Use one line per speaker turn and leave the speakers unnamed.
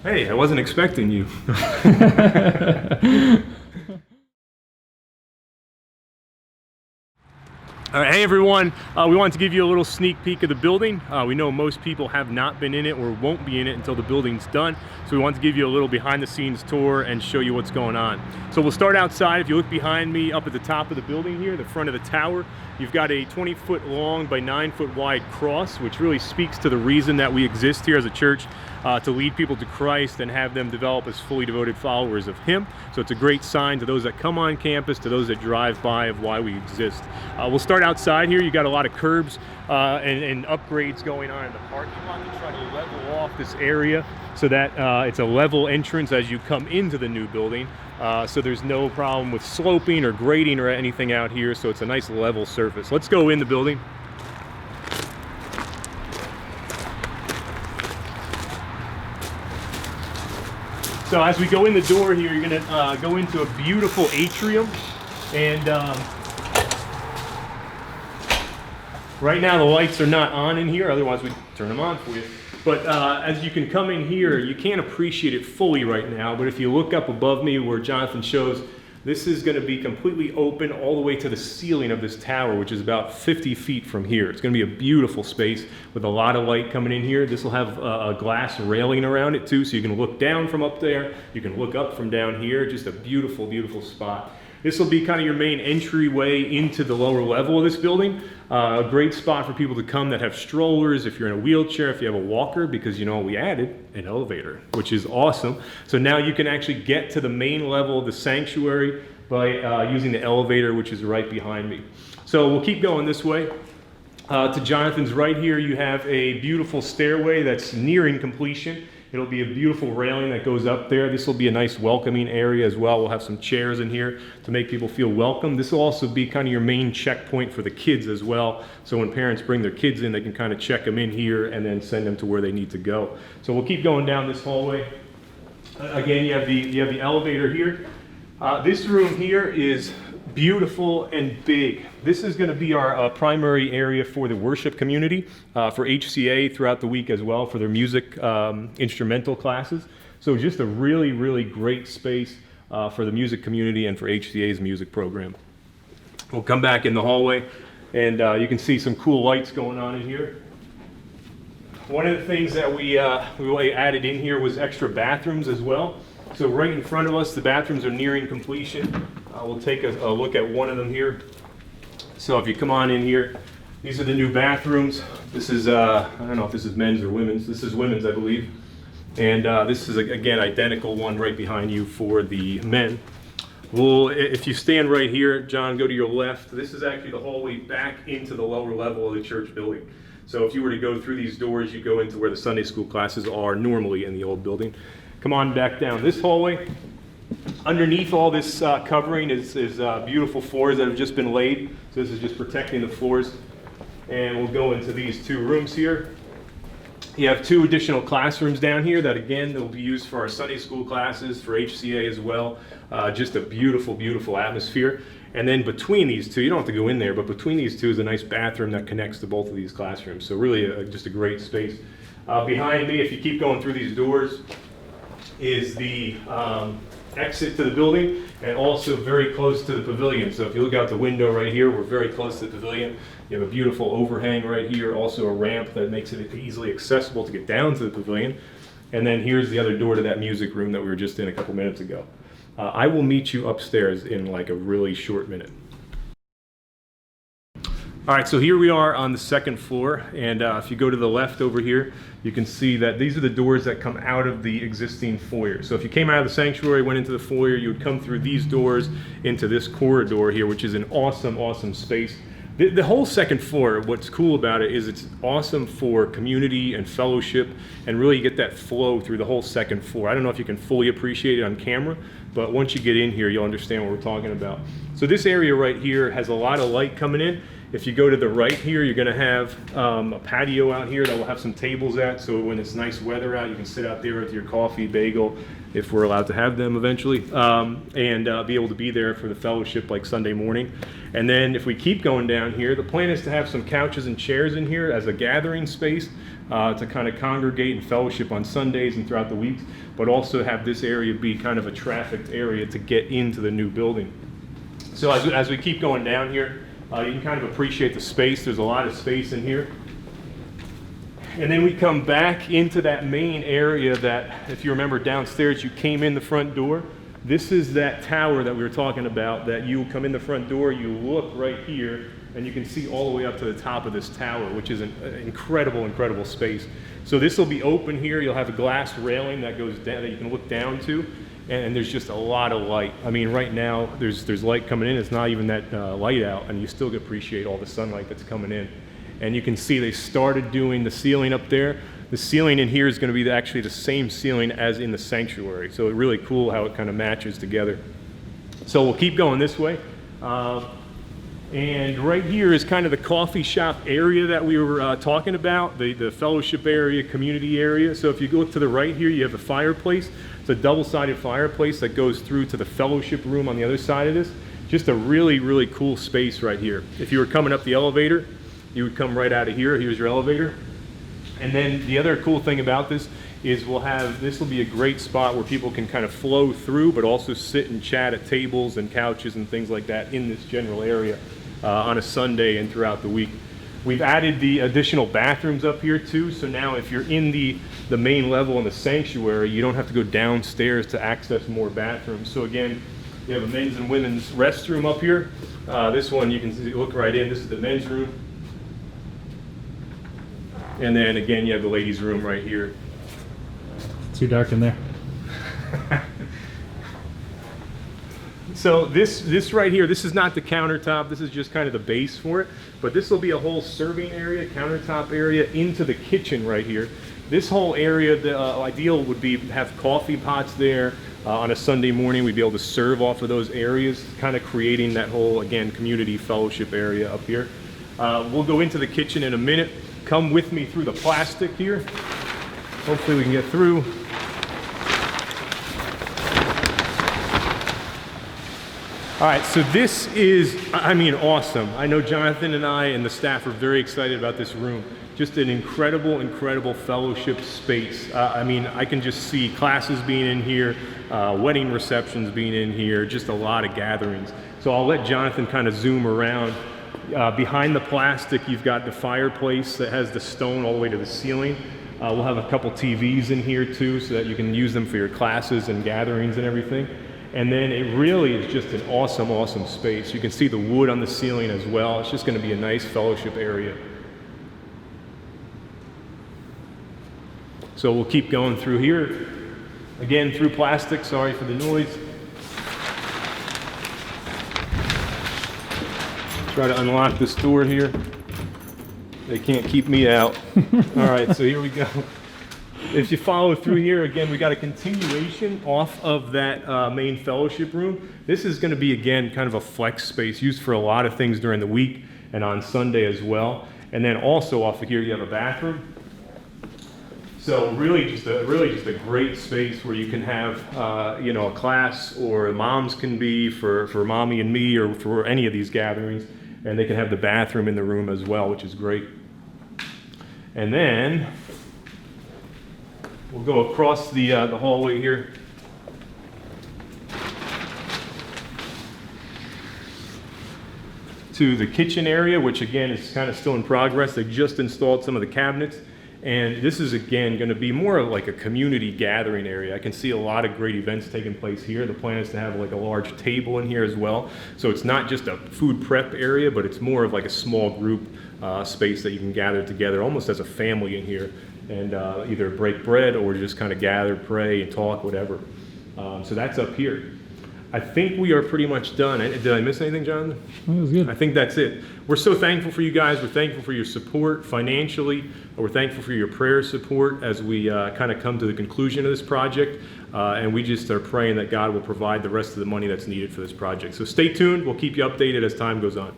Hey, I wasn't expecting you. All right, hey everyone, we wanted to give you a little sneak peek of the building. We know most people have not been in it or won't be in it until the building's done. So we wanted to give you a little behind the scenes tour and show you what's going on. So we'll start outside. If you look behind me up at the top of the building here, the front of the tower, you've got a 20-foot long by 9-foot wide cross, which really speaks to the reason that we exist here as a church, to lead people to Christ and have them develop as fully devoted followers of Him. So it's a great sign to those that come on campus, to those that drive by, of why we exist. We'll start outside here. You got a lot of curbs and upgrades going on in the parking lot to try to level off this area so that it's a level entrance as you come into the new building. So there's no problem with sloping or grading or anything out here. So it's a nice level surface. Let's go in the building. So as we go in the door here, you're going to go into a beautiful atrium, and right now the lights are not on in here, otherwise we'd turn them on for you. But as you can come in here, you can't appreciate it fully right now, but if you look up above me where Jonathan shows, this is going to be completely open all the way to the ceiling of this tower, which is about 50 feet from here. It's going to be a beautiful space with a lot of light coming in here. This will have a glass railing around it too, so you can look down from up there. You can look up from down here. Just a beautiful, beautiful spot. This will be kind of your main entryway into the lower level of this building. A great spot for people to come that have strollers, if you're in a wheelchair, if you have a walker, because you know we added an elevator, which is awesome. So now you can actually get to the main level of the sanctuary by using the elevator, which is right behind me. So we'll keep going this way. To Jonathan's right here, you have a beautiful stairway that's nearing completion. It'll be a beautiful railing that goes up there. This will be a nice welcoming area as well. We'll have some chairs in here to make people feel welcome. This will also be kind of your main checkpoint for the kids as well. So when parents bring their kids in, they can kind of check them in here and then send them to where they need to go. So we'll keep going down this hallway. Again, you have the elevator here. This room here is beautiful and big. This is going to be our primary area for the worship community, for HCA throughout the week as well, for their music instrumental classes. So just a really, really great space for the music community and for HCA's music program. We'll come back in the hallway, and you can see some cool lights going on in here. One of the things that we added in here was extra bathrooms as well. So right in front of us, the bathrooms are nearing completion. We'll take a look at one of them here. So if you come on in here, these are the new bathrooms. This is, I don't know if this is men's or women's. This is women's, I believe. And this is, again, identical one right behind you for the men. Well, if you stand right here, John, go to your left. This is actually the hallway back into the lower level of the church building. So if you were to go through these doors, you go into where the Sunday school classes are normally in the old building. Come on back down this hallway. Underneath all this covering is beautiful floors that have just been laid. So this is just protecting the floors. And we'll go into these two rooms here. You have two additional classrooms down here that, again, will be used for our Sunday school classes, for HCA as well. Just a beautiful, beautiful atmosphere. And then between these two, you don't have to go in there, but between these two is a nice bathroom that connects to both of these classrooms. So really just a great space. Behind me, if you keep going through these doors, is the exit to the building, and also very close to the pavilion. So if you look out the window right here, we're very close to the pavilion. You have a beautiful overhang right here, also a ramp that makes it easily accessible to get down to the pavilion. And then here's the other door to that music room that we were just in a couple minutes ago. I will meet you upstairs in like a really short minute. All right, so here we are on the second floor, and if you go to the left over here, you can see that these are the doors that come out of the existing foyer. So if you came out of the sanctuary, went into the foyer, you would come through these doors into this corridor here, which is an awesome, awesome space. The whole second floor, what's cool about it is it's awesome for community and fellowship, and really you get that flow through the whole second floor. I don't know if you can fully appreciate it on camera, but once you get in here, you'll understand what we're talking about. So this area right here has a lot of light coming in. If you go to the right here, you're going to have a patio out here that will have some tables at, so when it's nice weather out, you can sit out there with your coffee, bagel, if we're allowed to have them eventually, and be able to be there for the fellowship like Sunday morning. And then if we keep going down here, the plan is to have some couches and chairs in here as a gathering space to kind of congregate and fellowship on Sundays and throughout the weeks, but also have this area be kind of a trafficked area to get into the new building. So as we keep going down here, you can kind of appreciate the space. There's a lot of space in here. And then we come back into that main area that, if you remember downstairs, you came in the front door. This is that tower that we were talking about, that you come in the front door, you look right here, and you can see all the way up to the top of this tower, which is an incredible, incredible space. So this will be open here. You'll have a glass railing that goes down that you can look down to. And there's just a lot of light. I mean, right now, there's light coming in. It's not even that light out, and you still appreciate all the sunlight that's coming in. And you can see they started doing the ceiling up there. The ceiling in here is going to be actually the same ceiling as in the sanctuary. So it's really cool how it kind of matches together. So we'll keep going this way. And right here is kind of the coffee shop area that we were talking about, the fellowship area, community area. So if you look to the right here, you have a fireplace. It's a double-sided fireplace that goes through to the fellowship room on the other side of this. Just a really, really cool space right here. If you were coming up the elevator, you would come right out of here. Here's your elevator. And then the other cool thing about this is this will be a great spot where people can kind of flow through, but also sit and chat at tables and couches and things like that in this general area on a Sunday and throughout the week. We've added the additional bathrooms up here too, so now if you're in the main level in the sanctuary, you don't have to go downstairs to access more bathrooms. So again, you have a men's and women's restroom up here. This one you can look right in. This is the men's room. And then again, you have the ladies' room right here.
Too dark in there.
So this right here, this is not the countertop. This is just kind of the base for it. But this will be a whole serving area, countertop area into the kitchen right here. This whole area, the ideal would be have coffee pots there. On a Sunday morning, we'd be able to serve off of those areas, kind of creating that whole, again, community fellowship area up here. We'll go into the kitchen in a minute. Come with me through the plastic here. Hopefully we can get through. All right, so this is, I mean, awesome. I know Jonathan and I and the staff are very excited about this room. Just an incredible, incredible fellowship space. I mean, I can just see classes being in here, wedding receptions being in here, just a lot of gatherings. So I'll let Jonathan kind of zoom around. Behind the plastic, you've got the fireplace that has the stone all the way to the ceiling. We'll have a couple TVs in here too, so that you can use them for your classes and gatherings and everything. And then it really is just an awesome, awesome space. You can see the wood on the ceiling as well. It's just going to be a nice fellowship area. So we'll keep going through here. Again, through plastic, sorry for the noise. Try to unlock this door here. They can't keep me out. All right, so here we go. If you follow through here, again, we got a continuation off of that main fellowship room. This is going to be, again, kind of a flex space used for a lot of things during the week and on Sunday as well. And then also off of here, you have a bathroom. So really just a great space where you can have, a class, or moms can be for mommy and me, or for any of these gatherings. And they can have the bathroom in the room as well, which is great. And then we'll go across the hallway here. To the kitchen area, which again is kind of still in progress. They just installed some of the cabinets. And this is, again, going to be more of like a community gathering area. I can see a lot of great events taking place here. The plan is to have like a large table in here as well. So it's not just a food prep area, but it's more of like a small group space that you can gather together, almost as a family in here, and either break bread or just kind of gather, pray, and talk, whatever. So that's up here. I think we are pretty much done. Did I miss anything, John?
That was good.
I think that's it. We're so thankful for you guys. We're thankful for your support financially. We're thankful for your prayer support as we kind of come to the conclusion of this project. And we just are praying that God will provide the rest of the money that's needed for this project. So stay tuned. We'll keep you updated as time goes on.